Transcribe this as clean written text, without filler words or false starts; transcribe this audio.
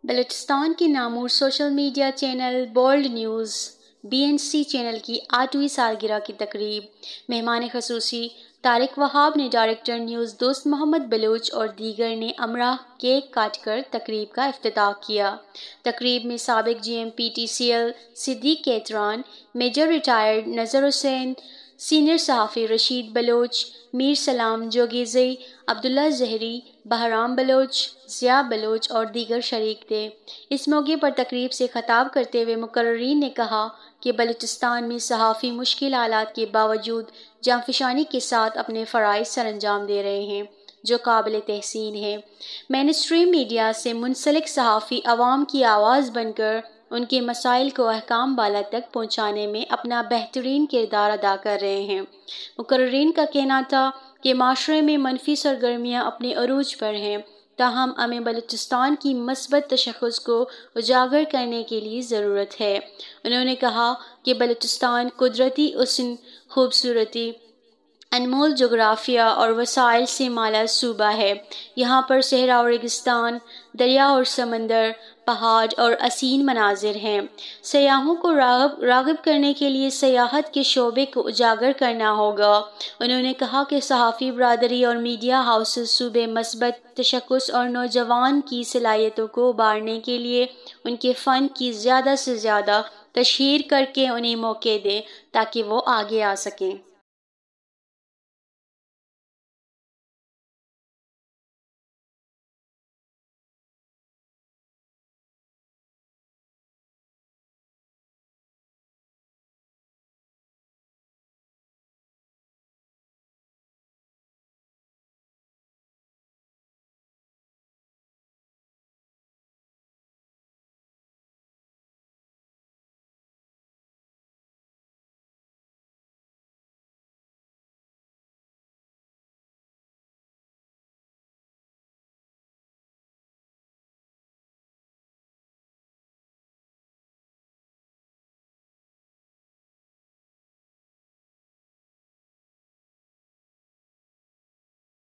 بلوچستان کے نامور social media channel bold news BNC channel کی 8ویں سالگرہ کی تقریب۔ مہمان خصوصی طارق وہاب نے ڈائریکٹر نیوز دوست محمد بلوچ اور دیگر نے امراء کیک کاٹ کر تقریب کا افتتاح کیا۔ تقریب میں سابق GM PTCL صدیق کیتران، میجر ریٹائرڈ نذر حسین، سینئر صحافی رشید بلوچ، میر سلام جوگیزئی، عبداللہ زہری، بہرام بلوچ، ضیاء بلوچ اور دیگر شریک تھے۔ اس موقع پر تقریب سے خطاب کرتے ہوئے مقررین نے کہا کہ بلوچستان میں صحافی مشکل حالات کے باوجود جانفشانی کے ساتھ اپنے فرائض سر انجام دے رہے ہیں، جو قابل تحسین ہے۔ مین اسٹریم میڈیا سے منسلک صحافی عوام کی آواز بن کر ان کے مسائل کو احکام بالا تک پہنچانے میں اپنا بہترین کردار ادا کر رہے ہیں۔ مقررین کا کہنا تھا کہ معاشرے میں منفی سرگرمیاں اپنے عروج پر ہیں، تاہم ہمیں بلوچستان کی مثبت تشخص کو اجاگر کرنے کے لیے ضرورت ہے۔ انہوں نے کہا کہ بلوچستان قدرتی حسن، خوبصورتی، انمول جغرافیہ اور وسائل سے مالا صوبہ ہے۔ یہاں پر صحرا اور ریگستان، دریا اور سمندر، پہاڑ اور حسین مناظر ہیں۔ سیاحوں کو راغب کرنے کے لیے سیاحت کے شعبے کو اجاگر کرنا ہوگا۔ انہوں نے کہا کہ صحافی برادری اور میڈیا ہاؤسز صوبے مثبت تشخص اور نوجوان کی صلاحیتوں کو ابھارنے کے لیے ان کے فن کی زیادہ سے زیادہ تشہیر کر کے انہیں موقع دیں تاکہ وہ آگے آ سکیں۔